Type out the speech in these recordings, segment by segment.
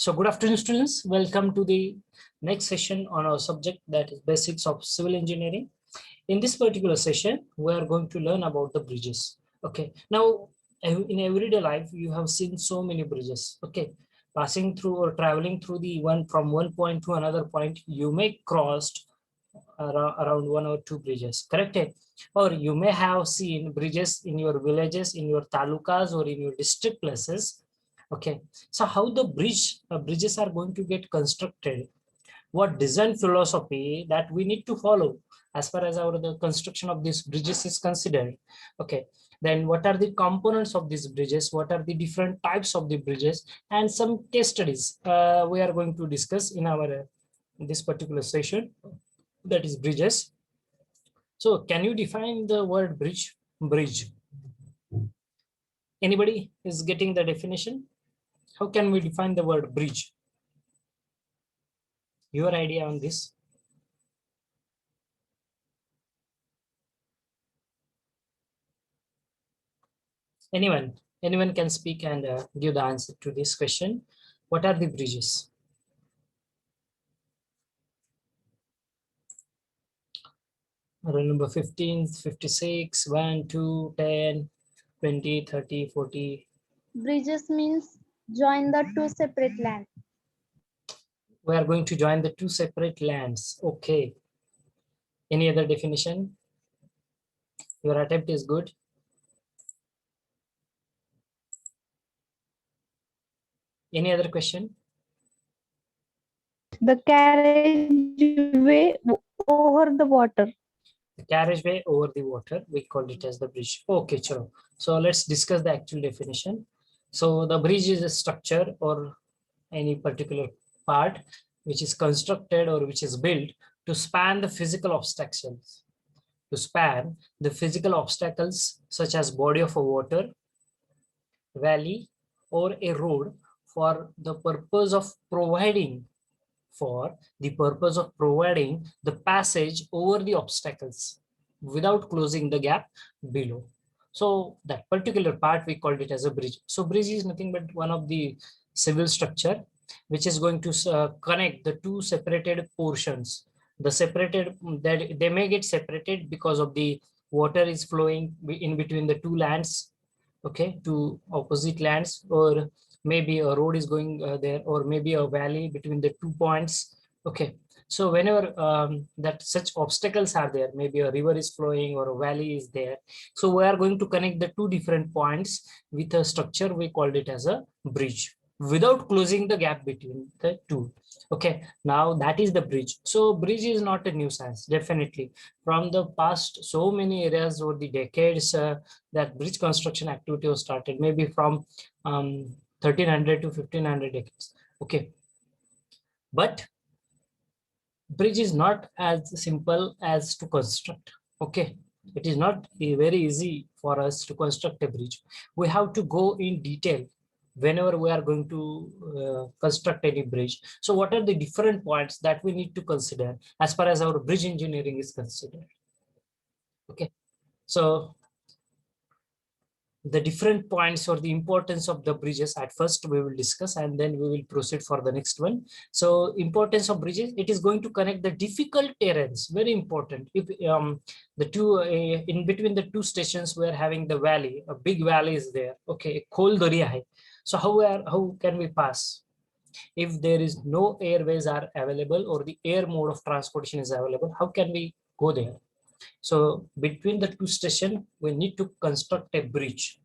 So good afternoon, students. Welcome to the next session on our subject, that is basics of civil engineering. In this particular session, we are going to learn about the bridges. Okay. Now, in everyday life, you have seen so many bridges. Okay. Passing through or traveling through the one from one point to another point, you may crossed around one or two bridges, correct? Or you may have seen bridges in your villages, in your talukas, or in your district places. Okay, so how the bridges are going to get constructed, what design philosophy that we need to follow as far as the construction of these bridges is considered. Okay, then what are the components of these bridges, what are the different types of the bridges, and some case studies we are going to discuss in our this particular session, that is bridges. So can you define the word bridge? Anybody is getting the definition? How can we define the word bridge? Your idea on this? Anyone can speak and give the answer to this question. What are the bridges? Roll number 15, 56, 1, 2, 10, 20, 30, 40. Bridges means join the two separate lands. We are going to join the two separate lands. Okay. Any other definition? Your attempt is good. Any other question? The carriageway over the water. The carriageway over the water, we call it as the bridge. Okay, chalo. So let's discuss the actual definition. So the bridge is a structure or any particular part which is constructed or which is built to span the physical obstacles. To span the physical obstacles such as body of a water, valley, or a road for the purpose of providing the passage over the obstacles without closing the gap below. So that particular part we called it as a bridge. So bridge is nothing but one of the civil structure which is going to connect the two separated portions. The separated, that they may get separated because of the water is flowing in between the two lands, okay, two opposite lands, or maybe a road is going there, or maybe a valley between the 2 points. Okay, so whenever that such obstacles are there, maybe a river is flowing or a valley is there, so we are going to connect the two different points with a structure we called it as a bridge without closing the gap between the two. Okay, now that is the bridge. So bridge is not a new science, definitely. From the past so many areas over the decades, that bridge construction activity was started, maybe from 1300 to 1500 decades. Okay, but bridge is not as simple as to construct. Okay, it is not very easy for us to construct a bridge. We have to go in detail whenever we are going to construct any bridge. So what are the different points that we need to consider as far as our bridge engineering is considered? Okay, so the different points or the importance of the bridges at first we will discuss, and then we will proceed for the next one. So importance of bridges, it is going to connect the difficult terrains, very important. If the two in between the two stations we are having the valley, a big valley is there, okay, Khol Darya hai. So how can we pass if there is no airways are available or the air mode of transportation is available? How can we go there? So between the two stations, we need to construct a bridge.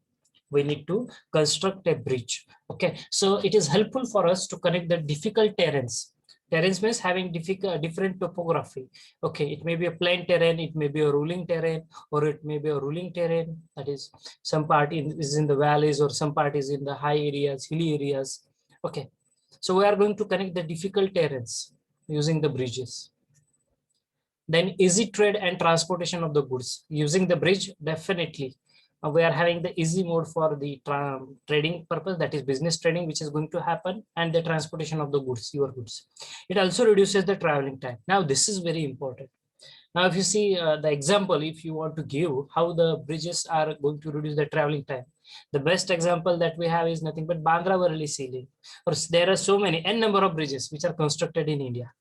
Okay, so it is helpful for us to connect the difficult terrains. Terrains means having different topography. Okay, it may be a plain terrain, it may be a rolling terrain, or it may be a rolling terrain. That is, some part is in the valleys, or some part is in the high areas, hilly areas. Okay, so we are going to connect the difficult terrains using the bridges. Then easy trade and transportation of the goods using the bridge, definitely we are having the easy mode for the trading purpose, that is business trading, which is going to happen, and the transportation of the goods, your goods. It also reduces the traveling time. Now this is very important. Now if you see the example, if you want to give how the bridges are going to reduce the traveling time, The best example that we have is nothing but Bandra Worli Sea Link. Or there are so many n number of bridges which are constructed in India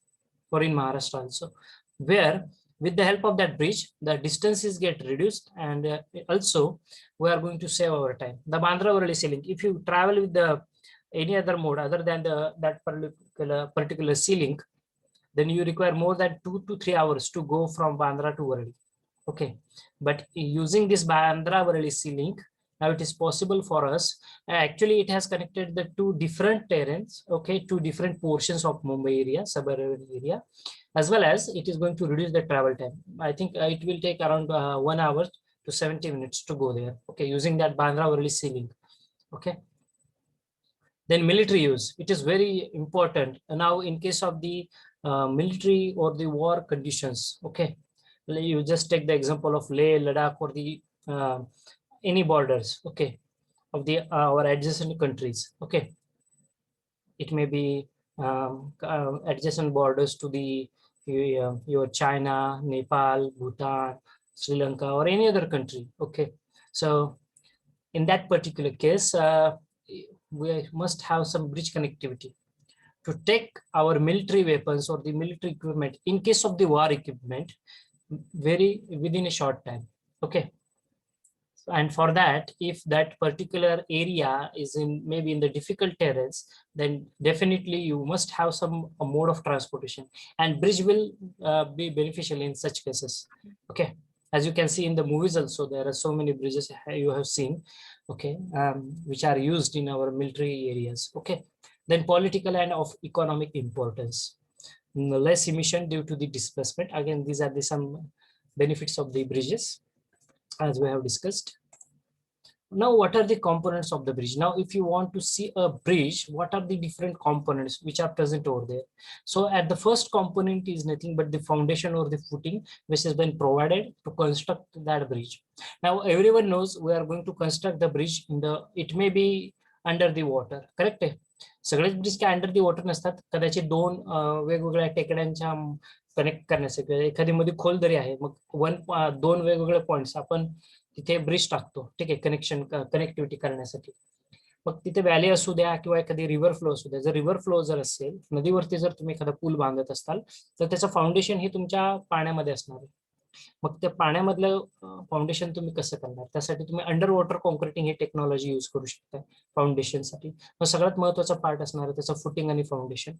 or in Maharashtra also, where with the help of that bridge, the distances get reduced, and also we are going to save our time. The Bandra Worli Sea Link, if you travel with the any other mode other than that particular sea link, then you require more than 2 to 3 hours to go from Bandra to Worli. Okay, but using this Bandra Worli Sea Link, now it is possible for us. Actually, it has connected the two different terrains, okay, two different portions of Mumbai area, suburban area, as well as it is going to reduce the travel time. I think it will take around 1 hour to 70 minutes to go there. Okay, using that Bandra Worli Sea Link. Okay. Then military use, it is very important. Now, in case of the military or the war conditions, okay, you just take the example of Leh, Ladakh, or the any borders, okay, of the our adjacent countries, okay. It may be adjacent borders to the your China, Nepal, Bhutan, Sri Lanka, or any other country, okay. So in that particular case, we must have some bridge connectivity to take our military weapons or the military equipment in case of the war equipment very within a short time. Okay. And for that, if that particular area is in maybe in the difficult terrains, then definitely you must have some mode of transportation, and bridge will be beneficial in such cases. Okay. As you can see in the movies also, there are so many bridges you have seen, okay, which are used in our military areas. Okay. Then political and of economic importance. Less emission due to the displacement. Again, these are the some benefits of the bridges, as we have discussed. Now, what are the components of the bridge? Now, if you want to see a bridge, what are the different components which are present over there? So at the first component is nothing but the foundation or the footing, which has been provided to construct that bridge. Now, everyone knows we are going to construct the bridge in the, it may be under the water, correct? सगळेच bridge काय under the water नसतात, कदाचित दोन वेगवेगळ्या टेकड्यांच्या connect करण्यासाठी एखादी मध्ये खोल दरी आहे, मग दोन वेगवेगळे पॉइंट्स आपण तिथे ब्रिज टाकतो, ठीक आहे, कनेक्टिव्हिटी करण्यासाठी. मग तिथे व्हॅली असू द्या किंवा एखादी रिव्हर फ्लो असू द्या, जर रिव्हर फ्लो जर असेल, नदीवरती जर तुम्ही एखादा पूल बांधत असाल, तर त्याचं फाउंडेशन हे तुमच्या पाण्यामध्ये असणार आहे. मग त्या पाण्यामधलं फाउंडेशन तुम्ही कसं करणार, त्यासाठी तुम्ही अंडर वॉटर कॉन्क्रिटिंग ही टेक्नॉलॉजी यूज करू शकता फाउंडेशनसाठी. मग सगळ्यात महत्वाचा पार्ट असणार आहे त्याचं फुटिंग आणि फाउंडेशन,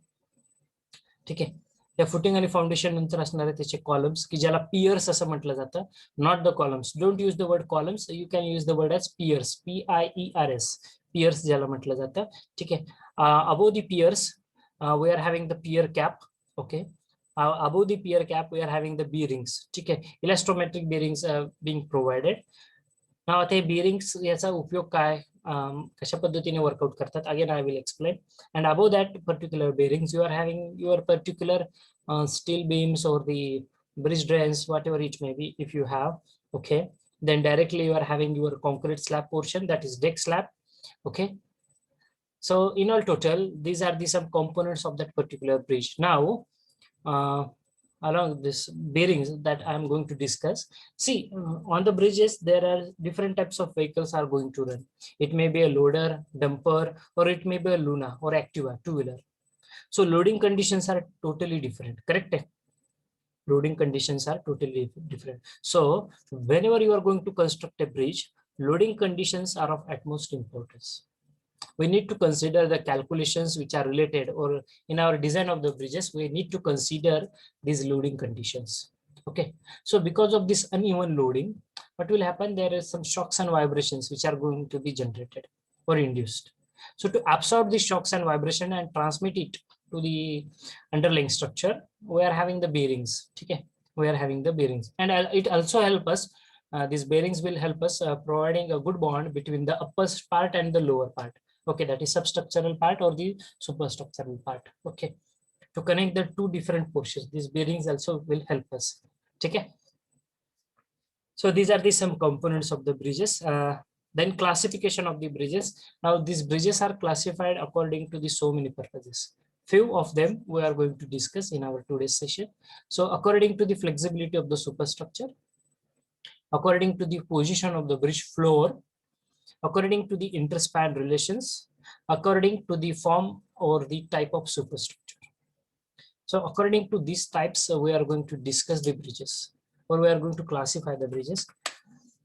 ठीक आहे. त्या फुटिंग आणि फाउंडेशन नंतर असणारे त्याचे कॉलम्स, की ज्याला पियर्स असं म्हटलं जातं, not the columns. Don't use the word columns, you can use the word as piers, PIERS, piers ज्याला म्हटलं जातं, ठीक आहे. Above the piers we are having the pier cap, okay. Above the pier cap we are having the bearings, ठीक आहे, electrometric bearings being provided. Now ते bearings याचा उपयोग काय, कशा पद्धतीने वर्कआउट करतात, again I will explain. And above that particular bearings you are having your particular steel beams or the bridge drains, whatever it may be, if you have, okay. Then directly you are having your concrete slab portion, that is deck slab, okay. So in all total, these are the some components of that particular bridge. Now along this bearings that I am going to discuss, see, on the bridges there are different types of vehicles are going to run. It may be a loader, dumper, or it may be a Luna or Activa two-wheeler. So loading conditions are totally different, correct? Loading conditions are totally different. So whenever you are going to construct a bridge, loading conditions are of utmost importance. We need to consider the calculations which are related, or in our design of the bridges, we need to consider these loading conditions. Okay, so because of this uneven loading, what will happen, there is some shocks and vibrations which are going to be generated or induced. So to absorb these shocks and vibration and transmit it to the underlying structure, we are having the bearings, okay. We are having the bearings, and it also help us, these bearings will help us providing a good bond between the upper part and the lower part, okay, that is substructural part or the superstructural part, okay, to connect the two different portions. These bearings also will help us, okay. So these are the some components of the bridges. Then classification of the bridges. Now these bridges are classified according to the so many purposes. Few of them we are going to discuss in our today's session. So according to the flexibility of the superstructure, according to the position of the bridge floor, according to the interspan relations, according to the form or the type of superstructure. So according to these types, we are going to discuss the bridges, or we are going to classify the bridges.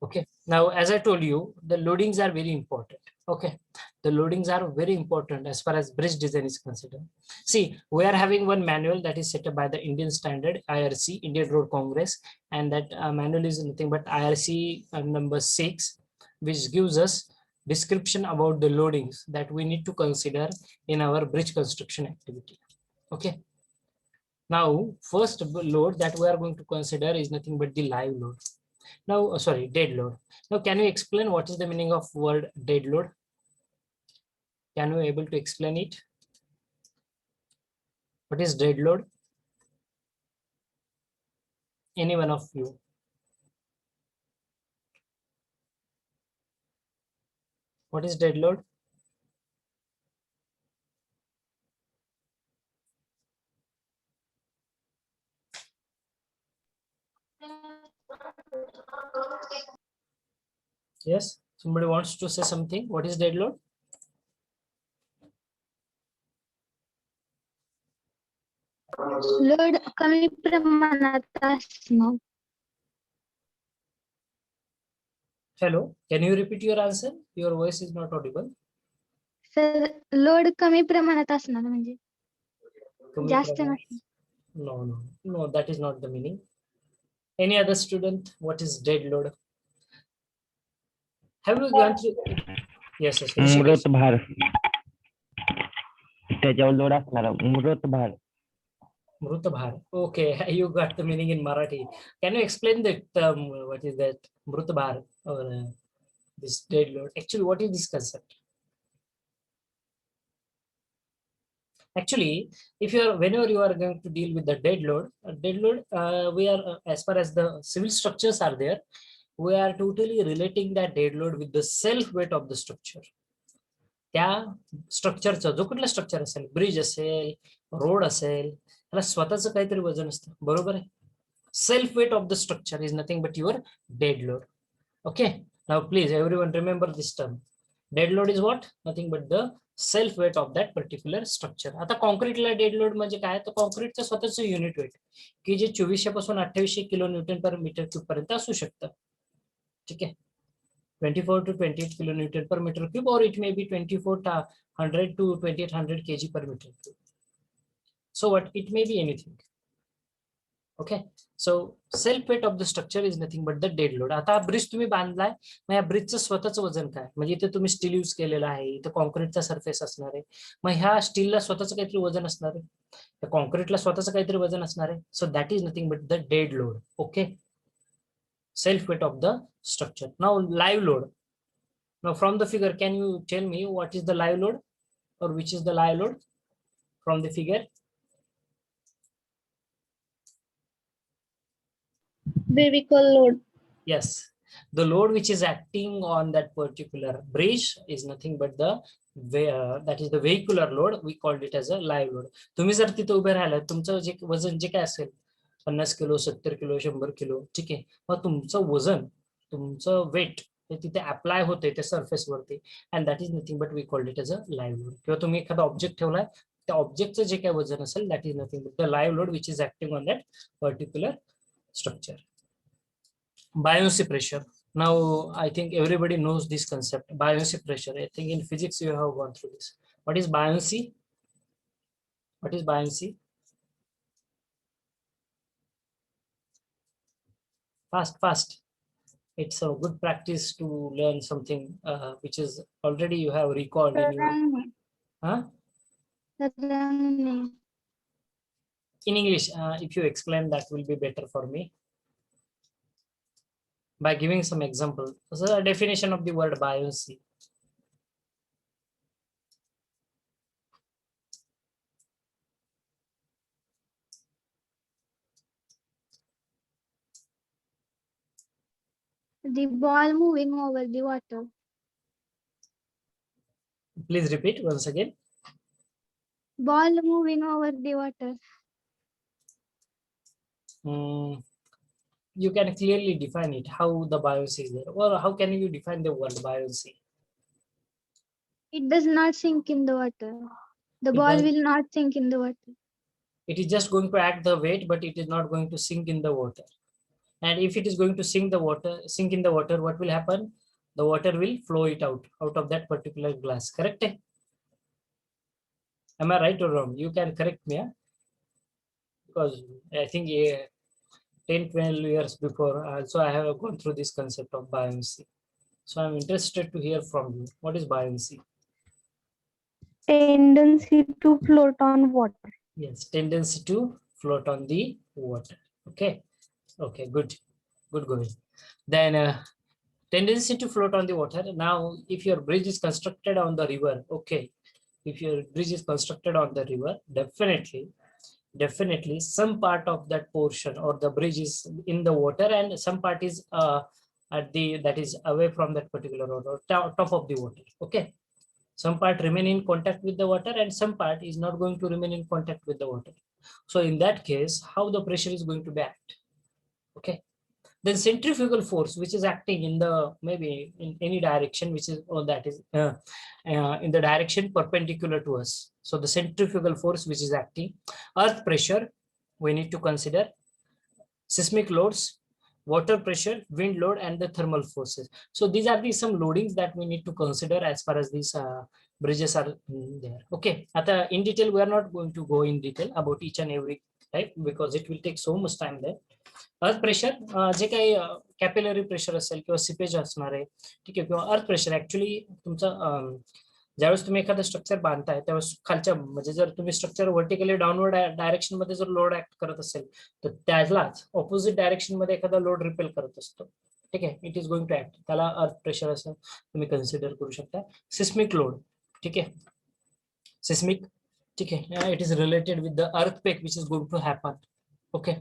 Okay, now as I told you, the loadings are very important. Okay, the loadings are very important as far as bridge design is considered. See, we are having one manual that is set up by the Indian standard IRC, Indian Road Congress, and that manual is nothing but IRC number 6, which gives us description about the loadings that we need to consider in our bridge construction activity. Okay, now first load that we are going to consider is nothing but the live load. Now, sorry, dead load. Now, can you explain what is the meaning of word dead load? Can you able to explain it? What is dead load? Any one of you? What is dead load? Yes, somebody wants to say something. What is dead load? Load कमी प्रमाणात असणं. Hello, can you repeat your answer? Your voice is not audible. Sir load कमी प्रमाणात असणार म्हणजे कमी जास्त प्रमाणात? नसणं. No, that is not the meaning. Any other student? What is dead load? Have you gone through? Yes, Rishikesh. मृत भार त्याच्यावर लोड असणार मृत भार. Mrut bhar. Okay, you got the meaning in Marathi. Can you explain the term? What is that? Mrut bhar or this dead load? Actually, what is this concept? Actually, if you are whenever you are going to deal with the dead load, we are as far as the civil structures are there, we are totally relating that dead load with the self weight of the structure. त्या स्ट्रक्चरचं जो कुठला structure असेल, bridge असेल, road असेल, त्याला स्वतःचं काहीतरी वजन असतं, बरोबर आहे. Self weight of the structure is nothing but your dead load. Okay, now please everyone remember this term. Dead load is what? Nothing but the self weight of that particular structure. आता कॉन्क्रीटला dead load म्हणजे काय, तर कॉन्क्रीटचं स्वतःचं unit weight की जे 2400 पासून 2800 kilo Newton पर metre cube पर्यंत असू शकतं. ठीक आहे, 24 to 28 kilonewton per meter cube, or it may be 2400 to 2800 kg per meter cube. So what, it may be anything. Okay, so self weight of the structure is nothing but the dead load. आता bridge तुम्ही बांधलाय, मग या ब्रिजचं स्वतःचं वजन काय, म्हणजे इथे तुम्ही steel use केलेलं आहे, इथे कॉन्क्रीटचा सरफेस असणार आहे, मग ह्या स्टीलला स्वतःचं काहीतरी वजन असणार आहे, त्या कॉन्क्रीटला स्वतःचं काहीतरी वजन असणार आहे. So that is nothing but the dead load. Okay, self weight of the structure. Now live load. Now from the figure, can you tell me what is the live load, or which is the live load from the figure? Vehicle load. Yes, the load which is acting on that particular bridge is nothing but the that is the vehicular load. We called it as a live load. तुम्ही जर तिथे उभे राहिला, तुमचं जे वजन जे काय असेल, 50 kilo, 70 kilo, 100 kilo, ठीक आहे, मग तुमचं वजन, तुमचं वेट ते तिथे अप्लाय होते त्या सरफेस वरती, and that is nothing but we called it as a live load. किंवा तुम्ही एखादा ऑब्जेक्ट ठेवलाय, त्या ऑब्जेक्टचं जे काय वजन असेल, that is nothing but the live load which is acting on that particular structure. Buoyancy pressure. Now I think everybody knows this concept, buoyancy pressure. I think in physics you have gone through this. What is buoyancy? What is buoyancy? Fast. It's a good practice to learn something which is already you have recalled in your huh? In English, if you explain, that will be better for me by giving some example. So the definition of the word buoyancy. The ball moving over the water. Please repeat once again. Ball moving over the water. You can clearly define it, how the buoyancy is there, or how can you define the word buoyancy? It does not sink in the water. The It ball does- will not sink in the water. It is just going to act the weight, but it is not going to sink in the water. And if it is going to sink in the water, what will happen? The water will flow it out of that particular glass. Correct? Am I right or wrong? You can correct me, because I think 10, 12 years before, also I have gone through this concept of buoyancy. So I'm interested to hear from you. What is buoyancy? Tendency to float on water. Yes, tendency to float on the water. Okay. Okay, good. Good going. Then tendency to float on the water. Now, if your bridge is constructed on the river, okay. If your bridge is constructed on the river, definitely some part of that portion or the bridge is in the water and some part is that is away from that particular road or top of the water. Okay. Some part remain in contact with the water and some part is not going to remain in contact with the water. So in that case, how the pressure is going to be act? Okay. Then centrifugal force, which is acting in the maybe in any direction, which is that is in the direction perpendicular to us. So the centrifugal force which is acting, earth pressure, we need to consider seismic loads, water pressure, wind load, and the thermal forces. So these are the some loadings that we need to consider as far as these bridges are there. Okay, in detail, we are not going to go in detail about each and every type because it will take so much time there. Earth pressure जे काही capillary pressure असेल किंवा seepage असणार आहे ठीक आहे किंवा earth pressure actually तुमचं ज्यावेळेस तुम्ही एखादं स्ट्रक्चर बांधताय त्यावेळेस खालच्या म्हणजे जर तुम्ही स्ट्रक्चर व्हर्टिकली डाऊनवर्ड डायरेक्शन मध्ये जर लोड ऍक्ट करत असेल तर त्यालाच ऑपोजिट डायरेक्शन मध्ये एखादा लोड रिपेल करत असतो ठीक आहे it is going to act त्याला अर्थ प्रेशर असं तुम्ही कन्सिडर करू शकता सिस्मिक लोड ठीक आहे सिस्मिक ठीक आहे it is related with the earthquake which is going to happen okay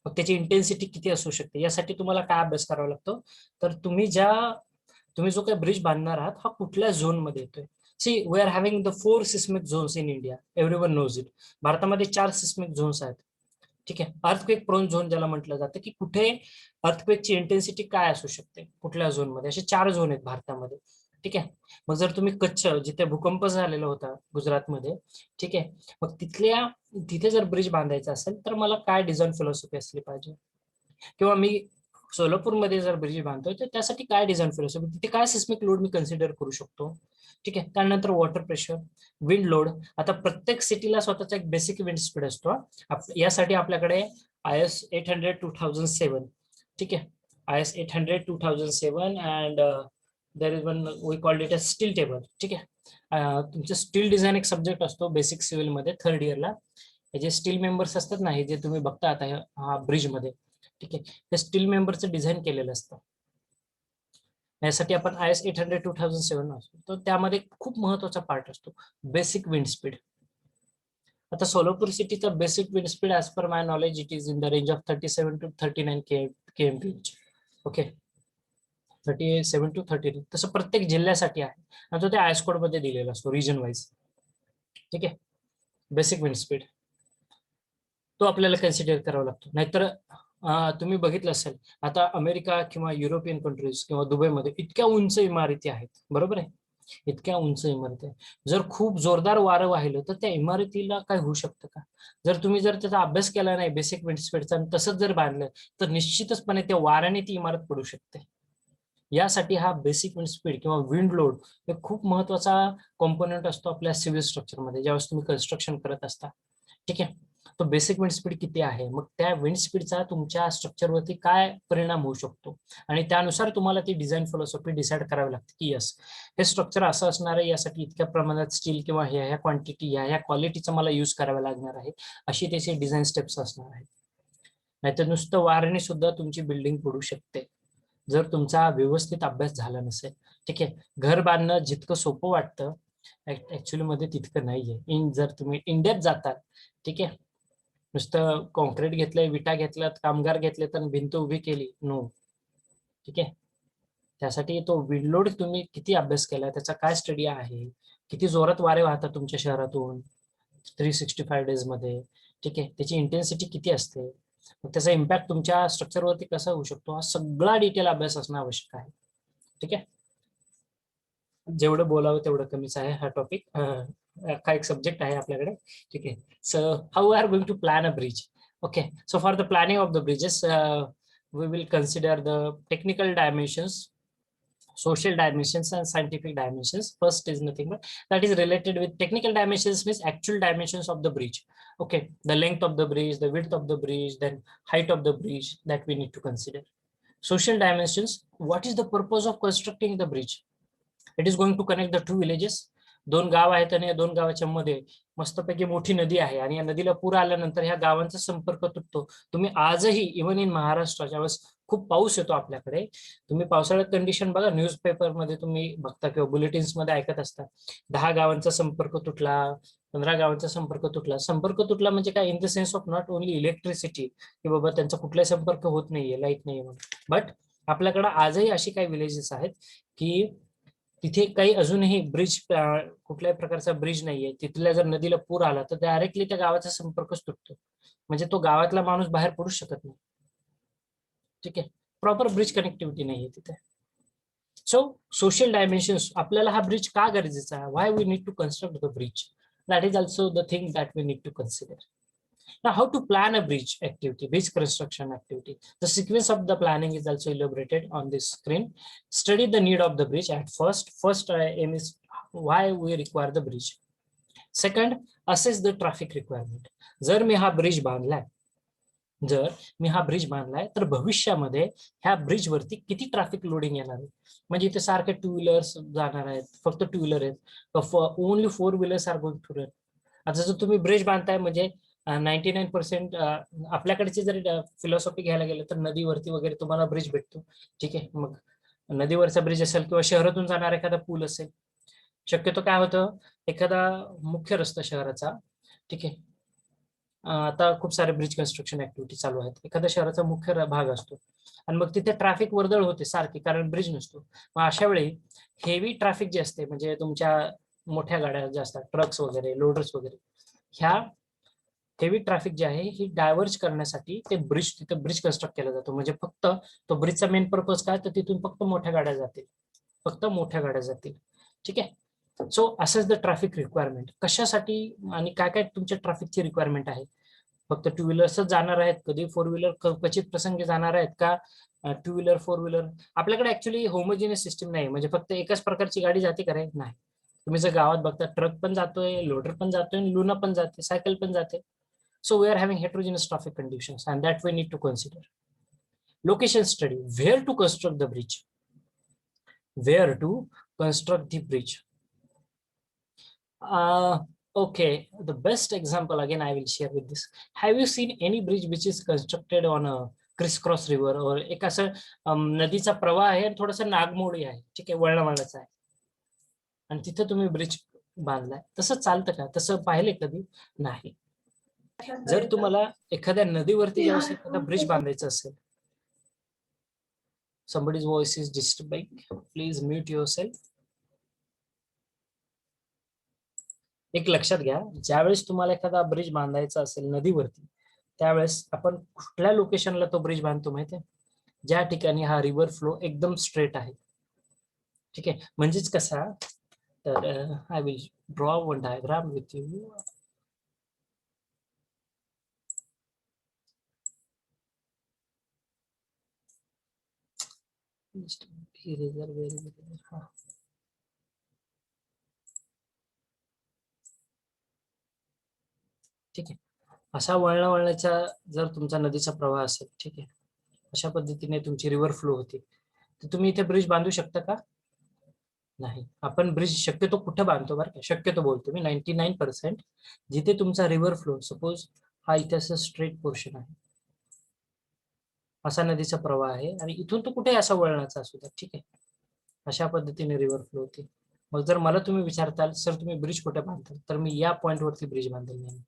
मग त्याची इंटेन्सिटी किती असू शकते यासाठी तुम्हाला काय अभ्यास करावा लागतो तर तुम्ही जो काही ब्रिज बांधणार आहात हा कुठल्या झोन मध्ये येतोय see we are having the 4 seismic zones in India everyone knows it भारतामध्ये 4 सिस्मिक झोन्स आहेत ठीक आहे अर्थक्वेक प्रोन झोन ज्याला म्हटलं जातं की कुठे अर्थक्वेकची इंटेन्सिटी काय असू शकते कुठल्या झोन मध्ये असे 4 झोन आहेत भारतामध्ये ठीक आहे मग जर तुम्ही कच्छ जिथे भूकंप झालेला होता गुजरातमध्ये ठीक आहे मग तिथे जर ब्रिज बांधायचा असेल तर मला काय डिझाईन फिलॉसॉफी असली पाहिजे किंवा मी सोलापूरमध्ये जर ब्रिज बांधतोय तर त्यासाठी काय डिझाईन फिलॉसॉफी तिथे काय सिस्मिक लोड मी कन्सिडर करू शकतो ठीक आहे त्यानंतर वॉटर प्रेशर विंड लोड आता प्रत्येक सिटीला स्वतःचा एक बेसिक विंड स्पीड असतो यासाठी आपल्याकडे IS 800 2007 ठीक आहे IS 800 2007 and there is one we called it as steel table ठीक आहे तुमचं स्टील डिझाईन एक सब्जेक्ट असतो बेसिक सिव्हिल मध्ये 3rd इयरला हे जे स्टील मेंबर्स असतात ना हे जे तुम्ही बघता आता हा ब्रिज मध्ये ठीक आहे त्या स्टील मेंबरचं डिझाईन केलेलं असतं यासाठी आपण IS 800 2007 असतो तर त्यामध्ये खूप महत्वाचा पार्ट असतो बेसिक विंड स्पीड आता सोलापूर सिटीचा basic wind speed as per my knowledge it is in the range of 37 to 39 kmph okay 37 to 39 तसं प्रत्येक जिल्ह्यासाठी आहे आणि तो त्या आयस कोड मध्ये दिलेला असतो रिजन वाईज ठीक आहे बेसिक विंड स्पीड तो आपल्याला कन्सिडर करावा लागतो नाहीतर तुम्ही बघितलं असेल आता अमेरिका किंवा युरोपियन कंट्रीज किंवा दुबईमध्ये इतक्या उंच इमारती आहेत बरोबर आहे इतक्या उंच इमारती आहे जर खूप जोरदार वारं वाहिलं तर त्या इमारतीला काय होऊ शकतं का जर त्याचा अभ्यास केला नाही बेसिक विंड स्पीडचा आणि तसंच जर बांधलं तर निश्चितचपणे त्या वाऱ्याने ती इमारत पडू शकते यासाठी हा बेसिक विंड स्पीड किंवा विंड लोड हे खूप महत्वाचा कॉम्पोनंट असतो आपल्या सिव्हिल स्ट्रक्चर मध्ये ज्यावेळेस तुम्ही कन्स्ट्रक्शन करत असता ठीक आहे तो बेसिक विंड स्पीड किती आहे मग त्या विंड स्पीडचा तुमच्या स्ट्रक्चरवरती काय परिणाम होऊ शकतो आणि त्यानुसार तुम्हाला ती डिझाईन फिलॉसॉफी डिसाईड करावी लागते की यस हे स्ट्रक्चर असं असणार आहे यासाठी इतक्या प्रमाणात स्टील किंवा ह्या क्वांटिटी ह्या क्वालिटीचा मला यूज करावा लागणार आहे अशी त्याची डिझाईन स्टेप्स असणार आहेत नाहीतर नुसतं वाऱ्याने सुद्धा तुमची बिल्डिंग पडू शकते जर तुमचा व्यवस्थित अभ्यास झाला नसेल ठीक आहे घर बांधणं जितकं सोपं वाटतं ऍक्च्युअली मध्ये तितकं नाहीये जर तुम्ही इंडियात जातात ठीक आहे नुसतं कॉन्क्रीट घेतलंय विटा घेतल्यात कामगार घेतले तर भिंत उभी केली नो ठीक आहे त्यासाठी तो विंडलोड तुम्ही किती अभ्यास केला त्याचा काय स्टडी आहे किती जोरात वारे वाहतात तुमच्या शहरातून 365 डेज मध्ये ठीक आहे त्याची इंटेन्सिटी किती असते त्याचा इम्पॅक्ट तुमच्या स्ट्रक्चरवरती कसा होऊ शकतो हा सगळा डिटेल अभ्यास असणं आवश्यक आहे ठीक आहे जेवढं बोलावं तेवढं कमीच आहे हा टॉपिक. हा एक सब्जेक्ट आहे आपल्याकडे. ठीक आहे. So how are going to plan a bridge. Okay, so for the planning of the bridges we will consider the technical dimensions, social dimensions, and scientific dimensions. First is nothing but that is related with technical dimensions, means actual dimensions of the bridge. Okay, the length of the bridge, the width of the bridge, then height of the bridge, that we need to consider. Social dimensions, what is the purpose of constructing the bridge? It is going to connect the two villages. दोन गाव आहेत आणि या दोन गावाच्या मध्ये मस्तपैकी मोठी नदी आहे आणि या नदीला पूर आल्यानंतर ह्या गावांचा संपर्क तुटतो. तुम्ही आजही इव्हन इन महाराष्ट्र ज्यावेळेस खूप पाऊस येतो आपल्याकडे, तुम्ही पावसाळ्यात कंडिशन बघा, न्यूजपेपर मध्ये तुम्ही बघता किंवा बुलेटिन्स मध्ये ऐकत असता, 10 गावांचा संपर्क तुटला, 15 गावांचा संपर्क तुटला. संपर्क तुटला म्हणजे काय, in the sense of not only electricity, की बाबा त्यांचा कुठलाही संपर्क होत नाहीये, लाईट नाहीये म्हणून, बट आपल्याकडे आजही अशी काही विलेजेस आहेत की तिथे काही अजूनही ब्रिज, कुठल्याही प्रकारचा ब्रिज नाहीये. तिथल्या जर नदीला पूर आला तर डायरेक्टली त्या गावाचा संपर्कच तुटतो, म्हणजे तो गावातला माणूस बाहेर पडू शकत नाही. ठीक आहे, प्रॉपर ब्रिज कनेक्टिव्हिटी नाहीये तिथे. सो सोशल डायमेन्शन्स, आपल्याला हा ब्रिज का गरजेचा आहे, why we need to construct the bridge, that is also the thing that we need to consider. Now, how to plan a bridge activity, bridge construction activity? The sequence of the planning is also elaborated on this screen. Study the need of the bridge at first. First aim is why we require the bridge. Second, assess the traffic requirement. जर मी हा bridge बांधलाय तर भविष्यामध्ये ह्या bridge वरती किती traffic loading येणार आहे. म्हणजे इथे सारखे टू व्हीलर्स जाणार आहेत, फक्त टू व्हीलर आहेत, only 4 wheelers are going to run. आता जर तुम्ही ब्रिज बांधताय म्हणजे 99% आपल्याकडची जर फिलॉसॉफी घ्यायला गेलं तर नदीवरती वगैरे तुम्हाला ब्रिज भेटतो. ठीक आहे, मग नदीवरचा ब्रिज असेल किंवा शहरातून जाणार एखादा पूल असेल. शक्यतो काय होतं, एखादा मुख्य रस्ता शहराचा, ठीक आहे, आता खूप सारे ब्रिज कन्स्ट्रक्शन ऍक्टिव्हिटी चालू आहेत, एखाद्या शहराचा मुख्य भाग असतो आणि मग तिथे ट्रॅफिक वर्दळ होते सारखी, कारण ब्रिज नसतो. मग अशा वेळी हेवी ट्रॅफिक जे असते, म्हणजे तुमच्या मोठ्या गाड्या ज्या असतात, ट्रक्स वगैरे, लोडर्स वगैरे, ह्या हेवी ट्रॅफिक जे आहे ही डायव्हर्ज करण्यासाठी ते ब्रिज, तिथे ब्रिज कन्स्ट्रक्ट केला जातो. म्हणजे फक्त तो ब्रिजचा मेन पर्पज काय, तर तिथून फक्त मोठ्या गाड्या जातील. ठीक आहे. सो असेच द ट्रॅफिक रिक्वायरमेंट, कशासाठी आणि काय काय तुमच्या ट्रॅफिकची रिक्वायरमेंट आहे. फक्त टू व्हीलर्सच जाणार आहेत, कधी 4 व्हीलर क्वचित प्रसंगी जाणार आहेत का, 2 व्हीलर 4 व्हीलर. आपल्याकडे ऍक्च्युली होमोजिनियस सिस्टम नाही, म्हणजे फक्त एकाच प्रकारची गाडी जाते का रे, नाही. तुम्ही जर गावात बघता, ट्रक पण जातोय, लोडर पण जातोय, लुना पण जाते, सायकल पण जाते. So we are having heterogeneous traffic conditions, and that we need to consider. Location study, where to construct the bridge. Okay, the best example again I will share with this. Have you seen any bridge which is constructed on a crisscross river, or एक असं नदीचा प्रवाह आहे, थोडासा नागमोडी आहे, ठीक आहे, वळणावळणाचा आहे, आणि तिथे तुम्ही ब्रिज बांधलाय. तसं चालतं का, तसं पाहिले कधी नाही. जर तुम्हाला एखाद्या नदीवरती जाऊन एखादा ब्रिज बांधायचा असेल, somebody's voice is disturbing, please mute yourself. एक लक्षात घ्या, ज्यावेळेस तुम्हाला एखादा ब्रिज बांधायचा असेल नदीवरती, त्यावेळेस आपण कुठल्या लोकेशनला तो ब्रिज बांधतो माहितीये, ज्या ठिकाणी हा रिव्हर फ्लो एकदम स्ट्रेट आहे. ठीक आहे, म्हणजेच कसा, तर I will draw one diagram with you. ठीक आहे, असा वळणावळणाचा जर तुमचा नदीचा प्रवाह असेल, ठीक आहे, अशा पद्धतीने तुमची रिव्हर फ्लो होते, तर तुम्ही इथे ब्रिज बांधू शकता का, नाही. आपण ब्रिज शक्यतो कुठे बांधतो बरं का, शक्यतो बोलतो मी, 99% जिथे तुमचा रिव्हर फ्लो, सपोज हा इथे असं स्ट्रेट पोर्शन आहे, असा नदीचा प्रवाह आहे, आणि इथून तो कुठे असा वळणाचा असू द्या, ठीक आहे, अशा पद्धतीने रिव्हर फ्लो होते. मग जर मला तुम्ही विचारताल सर तुम्ही ब्रिज कुठे बांधताल, तर मी या पॉइंट वरती ब्रिज बांधेल नेहमी,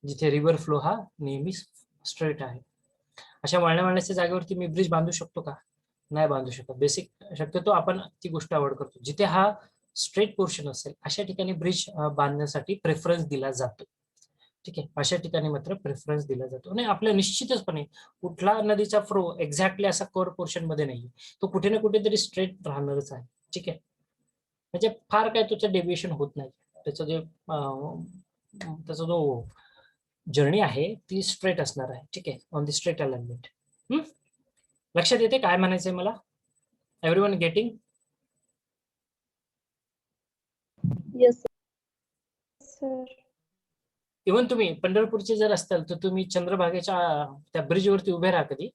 जिथे रिव्हर फ्लो हा नेहमी स्ट्रेट आहे. अशा वळणावळणाच्या जागेवरती मी ब्रिज बांधू शकतो का, नाही बांधू शकत. बेसिक शक्यतो आपण ती गोष्ट अवॉइड करतो, जिथे हा स्ट्रेट पोर्शन असेल अशा ठिकाणी ब्रिज बांधण्यासाठी प्रेफरन्स दिला जातो. ठीक आहे, अशा ठिकाणी मात्र प्रेफरन्स दिला जातो. आणि आपल्या निश्चितचपणे कुठला नदीचा फ्लो एक्झॅक्टली असा कोर पोर्शन मध्ये नाहीये, तो कुठे ना कुठेतरी स्ट्रेट राहणारच आहे. ठीक आहे, म्हणजे फार काय त्याचं डेव्हिएशन होत नाही. त्याचं जे त्याचा जो जर्नी आहे ती स्ट्रेट असणार आहे. ठीक आहे, ऑन द स्ट्रेट अलाइनमेंट. लक्षात येते काय म्हणायचंय मला? Everyone getting? Yes, sir. Even तुम्ही पंढरपूरचे जर असताल तर तुम्ही चंद्रभागेच्या त्या ब्रिज वरती उभे राहा कधी.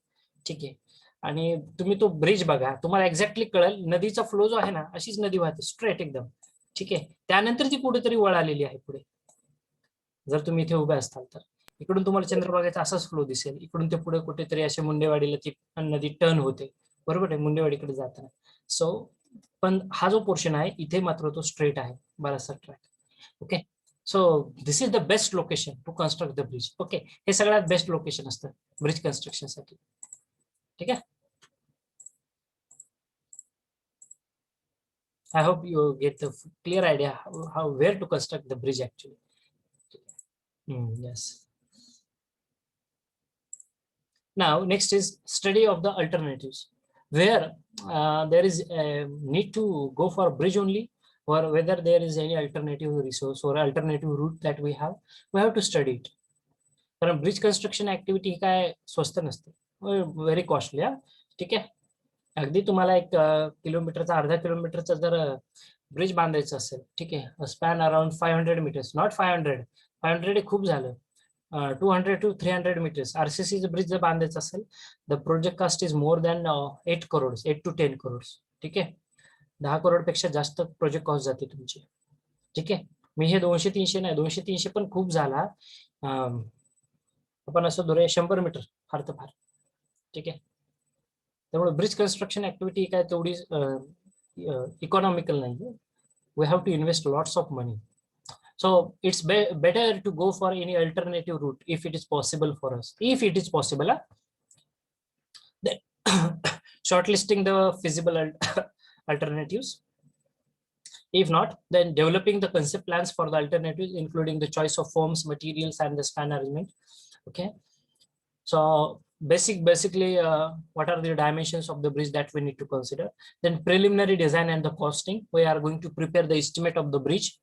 ठीक आहे, आणि तुम्ही तो ब्रिज बघा, तुम्हाला एक्झॅक्टली कळेल नदीचा फ्लो जो आहे ना अशीच नदी वाहते स्ट्रेट एकदम. ठीक आहे, त्यानंतर ती कुठेतरी वळालेली आहे पुढे. जर तुम्ही इथे उभे असताल तर इकडून तुम्हाला चंद्रभागेचा असाच फ्लो दिसेल, इकडून ते पुढे कुठेतरी असे मुंडेवाडीला ती नदी टर्न होते. बरोबर आहे, मुंडेवाडीकडे जाताना. सो पण हा जो पोर्शन आहे इथे मात्र तो स्ट्रेट आहे बराचसा track. Okay, so this is the best location to construct the bridge. Okay, हे सगळ्यात बेस्ट लोकेशन असतं ब्रिज कन्स्ट्रक्शन साठी. ठीक आहे, I hope you get the clear idea how where to construct the bridge actually. Yes. Now next is study of the alternatives, where there is a need to go for bridge only, or whether there is any alternative resource or alternative route that we have to study it. कारण bridge construction activity काय स्वस्त नसते, very costly. ठीक आहे, अगदी तुम्हाला 1 किलोमीटरचा अर्धा किलोमीटरचा जर ब्रिज बांधायचं असेल, ठीक आहे, स्पॅन अराउंड 500 मीटर्स, नॉट 500 खूप झालं, 200 to 300 मीटर्स आरसीसी ब्रिज जर बांधायचं असेल, the project cost is more than 8 crore, 8 to 10 crore. ठीक आहे, 10 करोड पेक्षा जास्त प्रोजेक्ट कॉस्ट जाते तुमची. ठीक आहे, मी हे 200-300 नाही, 200-300 पण खूप झाला. आपण असं धरूया 100 मीटर फार तर फार. ठीक आहे, त्यामुळे ब्रिज कन्स्ट्रक्शन ऍक्टिव्हिटी काय तेवढी इकॉनॉमिकल नाही. We have to invest lots of money. So it's better to go for any alternative route if it is possible for us. If it is possible, then shortlisting the feasible alternatives. If not, then developing the concept plans for the alternatives, including the choice of forms, materials, and the span arrangement. Okay. So basically, what are the dimensions of the bridge that we need to consider? Then preliminary design and the costing. We are going to prepare the estimate of the bridge.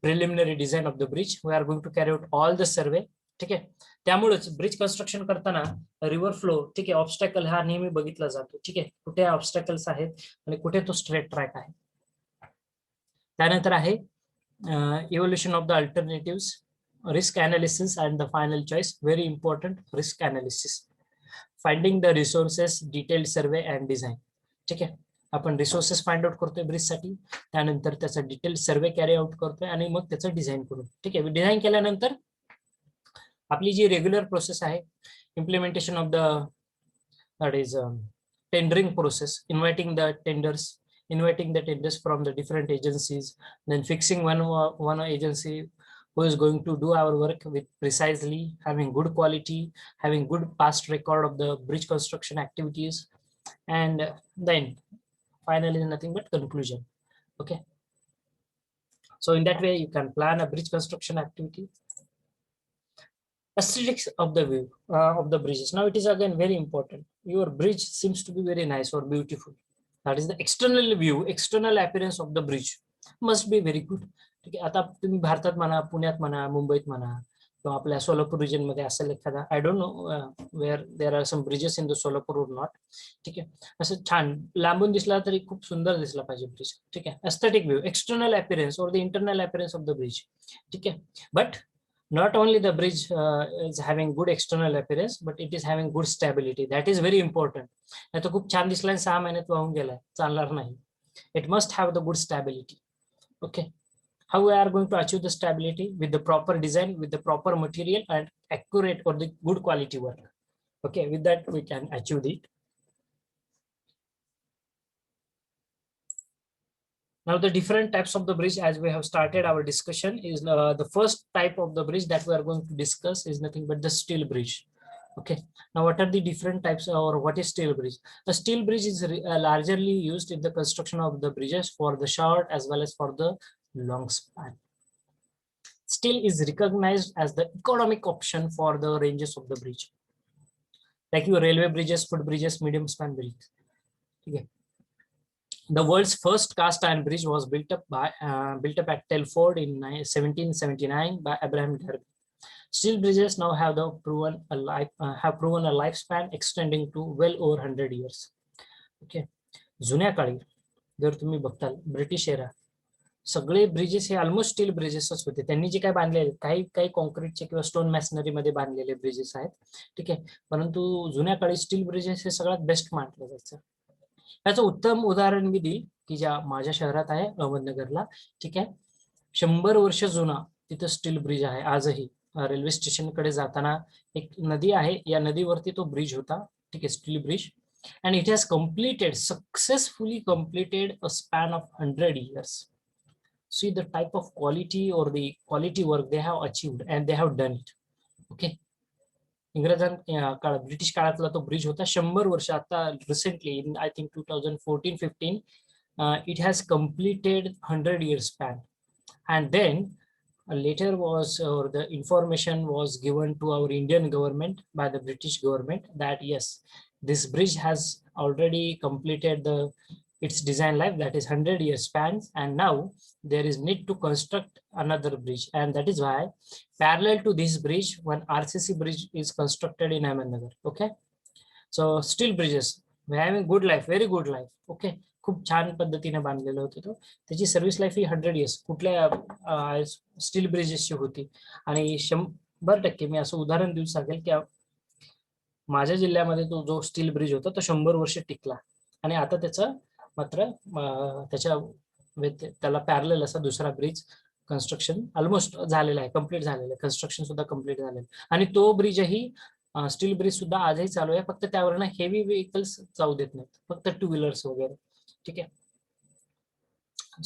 Preliminary design of the bridge. We are going to carry out all the survey. ठीक आहे, त्यामुळेच bridge construction करताना river flow, ठीक आहे, obstacle हा नेहमी बघितला जातो. ठीक आहे, कुठे ऑब्स्टॅकल्स आहेत आणि कुठे तो स्ट्रेट ट्रॅक आहे. त्यानंतर आहे evolution of the alternatives, risk analysis and the final choice. Very important, risk analysis. Finding the resources, detailed survey and design. ठीक आहे, आपण रिसोर्सेस फाइंड आउट करतोय ब्रिज साठी, त्यानंतर त्याचा डिटेल सर्वे कॅरी आउट करतोय आणि मग त्याचं डिझाईन करू. ठीक आहे, डिझाईन केल्यानंतर आपली जी रेग्युलर प्रोसेस आहे, implementation of the that is tendering process, inviting the tenders from the different agencies, then fixing one agency who is going to do our work with precisely, having good quality, having good past record of the bridge construction activities, and then finally nothing but conclusion. Okay, so in that way you can plan a bridge construction activity. Aesthetics of the view of the bridges. Now it is again very important. Your bridge seems to be very nice or beautiful. That is the external view, external appearance of the bridge must be very good. ठीक आहे, आता तुम्ही भारतात म्हणा, पुण्यात म्हणा, मुंबईत म्हणा, किंवा आपल्या सोलापूर रिजन मध्ये असेल एखादा, I don't know where there are some bridges in the Solapur or not. ठीक आहे, असं छान लांबून दिसला तरी खूप सुंदर दिसला पाहिजे ब्रिज. ठीक आहे, एस्थेटिक व्यू, एक्सटर्नल अपीयरन्स और the internal appearance of the bridge. ठीक आहे, but not only the bridge is having good external appearance, but it is having good stability. That is very important. नाही तर खूप छान दिसला आणि 6 महिन्यात वाहून गेलाय, चालणार नाही. It must have the good stability. Okay, how we are going to achieve the stability? With the proper design, with the proper material, and accurate or the good quality work. Okay, with that we can achieve it. Now the different types of the bridge, as we have started our discussion, is the first type of the bridge that we are going to discuss is nothing but the steel bridge. Okay, now what are the different types, or what is steel bridge? The steel bridge is largely used in the construction of the bridges for the short as well as for the long span. Steel is recognized as the economic option for the ranges of the bridge, like your railway bridges, foot bridges, medium span bridges. Okay, The world's first cast iron bridge was built up at Telford in 1779 by Abraham Darby. Steel bridges now have proven a lifespan extending to well over 100 years. Okay. जुन्या काळी जर तुम्ही बघताल British era सगळे bridges हे almost steel ब्रिजेसच होते. त्यांनी जे काय बांधलेले काही काही कॉन्क्रीटचे किंवा स्टोन मॅशनरी मध्ये बांधलेले ब्रिजेस आहेत. ठीक आहे. परंतु जुन्या काळी स्टील ब्रिजेस हे सगळ्यात बेस्ट मानलं जायचं. याचं उत्तम उदाहरण मी देईल की ज्या माझ्या शहरात आहे अहमदनगरला. ठीक आहे. 100 वर्ष जुना तिथं स्टील ब्रिज आहे. आजही रेल्वे स्टेशन कडे जाताना एक नदी आहे. या नदीवरती तो ब्रिज होता. ठीक आहे. Steel bridge. And it has successfully completed a span of 100 years. See the type of quality or the quality work they have achieved and they have done it. Okay. इंग्रजां ब्रिटिश काळातला तो bridge होता. 100 वर्ष. आता recently in I think 2014-15 it has completed 100 years span. And then later the information was given to our Indian government by the British government that yes, this bridge has already completed its design life, that is 100 years spans, and now there is need to construct another bridge, and that is why parallel to this bridge one RCC bridge is constructed in Ahmednagar. Okay, so steel bridges we having good life, very good life. Okay, खूप छान पद्धतीने बांधलेलं होतं तो. त्याची service life ही 100 years कुठल्या steel ब्रिजेसची होती. आणि 100% मी असं उदाहरण देऊ शकेल की माझ्या जिल्ह्यामध्ये तो जो स्टील ब्रिज होता तो 100 वर्ष टिकला. आणि आता त्याचं मात्र त्याला पॅरलल असा दुसरा ब्रिज कन्स्ट्रक्शन ऑलमोस्ट झालेला आहे, कम्प्लीट झालेलं आहे. कन्स्ट्रक्शन सुद्धा कम्प्लीट झालेलं आहे. आणि तो ब्रिजही स्टील ब्रिज सुद्धा आजही चालू आहे. फक्त त्यावर हेवी व्हेकल्स जाऊ देत नाहीत, फक्त 2 व्हीलर्स वगैरे. ठीक आहे.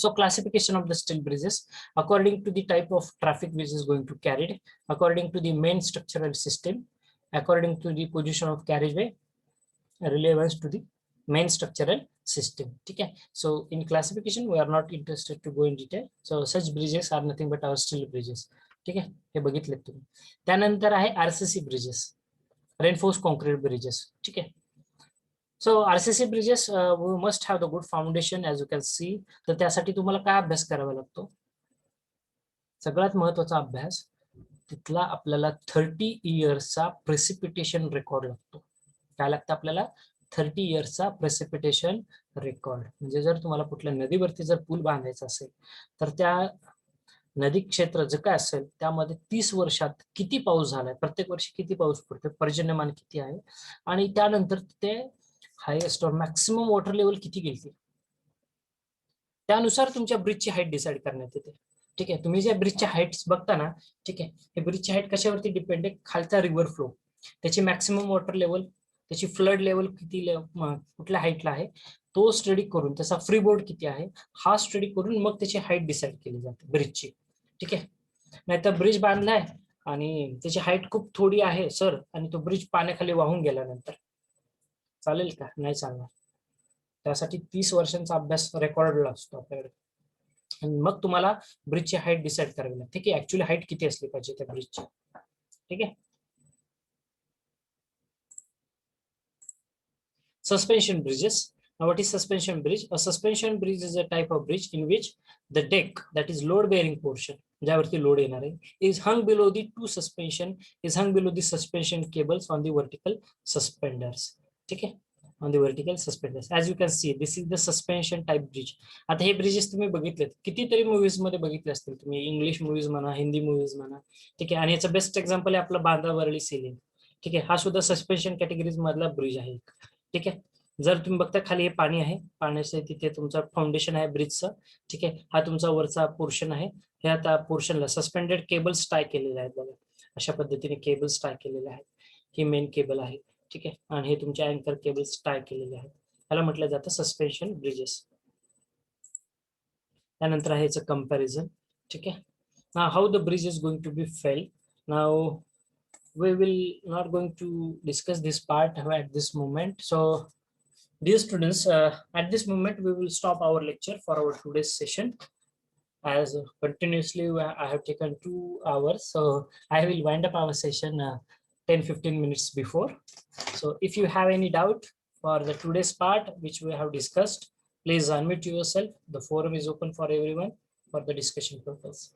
So classification of the steel bridges according to the type of traffic which is going to carried, according to the main structural system, according to the position of carriageway, relevance to the main structural system. Okay. So in classification we are not interested to go in detail. So such bridges are nothing but our steel bridges. ठीक आहे. हे बघितले तुम्ही. त्यानंतर आहे RCC bridges, reinforced concrete bridges. ठीक आहे. So RCC bridges we must have the good foundation as you can see. तर त्यासाठी तुम्हाला काय अभ्यास करावा लागतो? सगळ्यात महत्त्वाचा अभ्यास तिथला आपल्याला 30 इयर्सचा प्रेसिपिटेशन रेकॉर्ड लागतो. काय लागतं आपल्याला? 30 इयर्सचा प्रेसिपिटेशन रेकॉर्ड. म्हणजे जर तुम्हाला कुठल्या नदीवरती जर पूल बांधायचा असेल तर त्या नदी क्षेत्र जे काय असेल त्यामध्ये 30 वर्षात किती पाऊस झालाय, प्रत्येक वर्षी किती पाऊस पडतोय, पर्जन्यमान किती आहे, आणि त्यानंतर ते हायएस्ट और मॅक्सिमम वॉटर लेवल किती गेली, त्यानुसार तुमच्या ब्रिजची हाईट डिसाईड करण्यात येते. ठीक आहे. तुम्ही ज्या ब्रिजच्या हाईट्स बघता ना, ठीक आहे, हे ब्रिजची हाईट कशावरती डिपेंड आहे? खालचा रिव्हर फ्लो, त्याची मॅक्सिमम वॉटर लेवल, त्याची फ्लड लेवल किती कुठल्या हाईटला आहे तो स्टडी करून, त्याचा फ्री बोर्ड किती आहे हा स्टडी करून मग त्याची हाईट डिसाईड केली जाते ब्रिजची. ठीक आहे. नाहीतर ब्रिज बांधलाय आणि त्याची हाईट खूप थोडी आहे सर आणि तो ब्रिज पाण्याखाली वाहून गेल्यानंतर चालेल का? नाही चालणार. त्यासाठी 30 वर्षांचा अभ्यास रेकॉर्डला असतो आपल्याकडे. आणि मग तुम्हाला ब्रिजची हाईट डिसाईड करावी लागते की ऍक्च्युअली हाईट किती असली पाहिजे त्या ब्रिजची. ठीक आहे. Suspension bridges. Now what is suspension bridge? A suspension bridge is a type of bridge in which the deck, that is load bearing portion, ज्यावरती लोड येणार आहे, is hung below the suspension cables on the vertical suspenders. ठीक आहे. On the vertical suspenders. As you can see, this is the suspension type bridge. आता हे bridges तुम्ही बघितलेत, कितीतरी movies मध्ये बघितले असतील तुम्ही, इंग्लिश मूवीज म्हणा, हिंदी मूवीज म्हणा. ठीक आहे. आणि याचं बेस्ट एक्झाम्पल आहे आपलं बांद्रा वरळी सीलिंग. ठीक आहे. हा सुद्धा सस्पेन्शन कॅटेगरीज मधला ब्रिज आहे. ठीक आहे. जर तुम्ही बघता खाली हे पाणी आहे, पाण्याचे तिथे तुमचा फाउंडेशन आहे ब्रिजचं. ठीक आहे. हा तुमचा वरचा पोर्शन आहे. हे आता पोर्शनला सस्पेंडेड केबल्स टाय केलेले आहेत बघा, अशा पद्धतीने केबल्स टाय केलेले आहेत. ही मेन केबल आहे. ठीक आहे. आणि हे तुमचे अँकर केबल्स टाय केलेले आहेत. याला म्हटलं जातं सस्पेन्शन ब्रिजेस. त्यानंतर आहे याचं कंपॅरिझन. ठीक आहे. Now how the bridge is going to be fail. Now we will not going to discuss this part at this moment. So dear students, at this moment we will stop our lecture for our today's session, as continuously I have taken 2 hours, so I will wind up our session 10-15 minutes before. So if you have any doubt for the today's part which we have discussed, Please unmute yourself. The forum is open for everyone for the discussion purpose.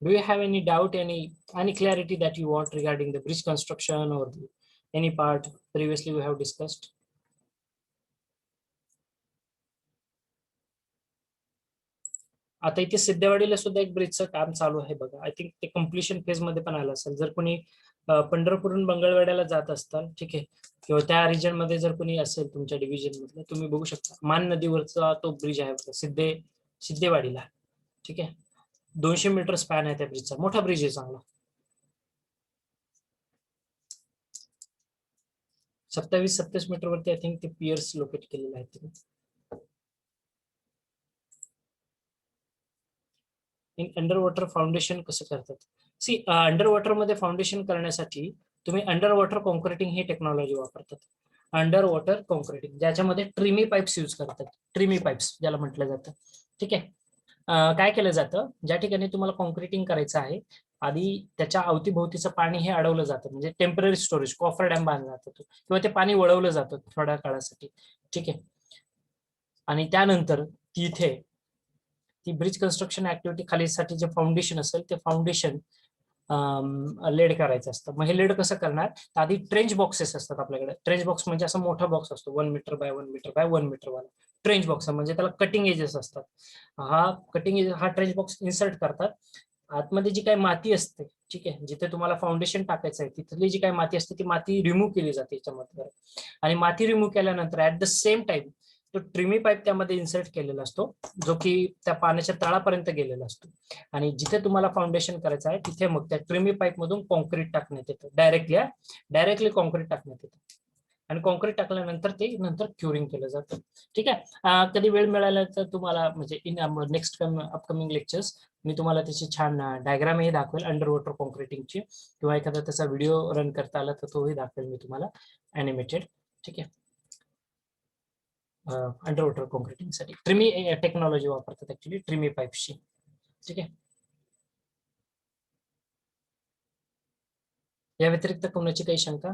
Do you have any doubt, any clarity that you want regarding the bridge construction or any part previously we have discussed? आता इथे सिद्धेवाडीला सुद्धा एक ब्रिजचं काम चालू आहे बघा. I think ते completion phase मध्ये पण आलं असेल. जर कोणी पंढरपूरहून मंगळवेढ्याला जात असताल, ठीक आहे, किंवा त्या रिजन मध्ये जर कोणी असेल तुमच्या डिव्हिजन मधलं, तुम्ही बघू शकता मान नदीवरचा तो ब्रिज आहे बघा, सिद्धेवाडीला, ठीक आहे. 200 मीटर स्पॅन आहे त्या ब्रिजचा. मोठा ब्रिज आहे चांगला. 27-27 मीटर वरती आय थिंक ते पियर्स लोकेट केलेले आहेत. इन अंडर वॉटर फाउंडेशन कसं करतात? सी अंडर वॉटर मध्ये फाउंडेशन करण्यासाठी तुम्ही अंडर वॉटर कॉन्क्रिटिंग ही टेक्नॉलॉजी वापरतात. अंडर वॉटर कॉन्क्रिटिंग ज्याच्यामध्ये ट्रिमी पाईप्स यूज करतात. ट्रिमी पाईप्स ज्याला म्हटलं जातं, ठीक आहे. काय केलं जातं, ज्या ठिकाणी तुम्हाला कॉन्क्रिटिंग करायचं आहे, आधी त्याच्या अवतीभोवतीचं पाणी हे अडवलं जातं, म्हणजे टेम्पररी स्टोरेज, कॉफर डॅम बांधला जातो किंवा ते पाणी वळवलं जातं थोड्या काळासाठी, ठीक आहे. आणि त्यानंतर तिथे ती ब्रिज कन्स्ट्रक्शन ऍक्टिव्हिटी खालीसाठी जे फाउंडेशन असेल ते फाउंडेशन लेड करायचं असतं. मग हे लेड कसं करणार, तर आधी ट्रेंच बॉक्सेस असतात आपल्याकडे. ट्रेंच बॉक्स म्हणजे असा मोठा बॉक्स असतो 1 meter by 1 meter by 1 meter वाला ट्रेंच बॉक्स, म्हणजे त्याला कटिंग एजेस असतात. हा कटिंग एज हा ट्रेंच बॉक्स इन्सर्ट करतात. आतमध्ये जी काही माती असते, ठीक आहे, जिथे तुम्हाला फाउंडेशन टाकायचं आहे तिथली जी काही माती असते ती माती रिमूव्ह केली जाते याच्यामध्ये. आणि माती रिमूव्ह केल्यानंतर ऍट द सेम टाइम तो ट्रिमी पाईप त्यामध्ये इन्सर्ट केलेला असतो, जो की त्या पाण्याच्या तळापर्यंत गेलेला असतो. आणि जिथे तुम्हाला फाउंडेशन करायचं आहे तिथे मग त्या ट्रिमी पाईप मधून कॉन्क्रीट टाकण्यात येतं. डायरेक्टली कॉन्क्रीट टाकण्यात येतं. आणि कॉन्क्रीट टाकल्यानंतर ते नंतर क्युरिंग केलं जातं, ठीक आहे. कधी वेळ मिळाला तर तुम्हाला म्हणजे इन नेक्स्ट अपकमिंग लेक्चर्स मी तुम्हाला त्याची छान डायग्रामही दाखवेल अंडर वॉटर कॉन्क्रिटिंगची, किंवा एखादा त्याचा व्हिडिओ रन करता आला तर तोही दाखवेल मी तुम्हाला ॲनिमेटेड, ठीक आहे. अंडर वॉटर कॉन्क्रिटिंग साठी ट्रिमी टेक्नॉलॉजी वापरतात ऍक्च्युली, ट्रिमी पाईप्सची, ठीक आहे. या व्यतिरिक्त कोणाची काही शंका?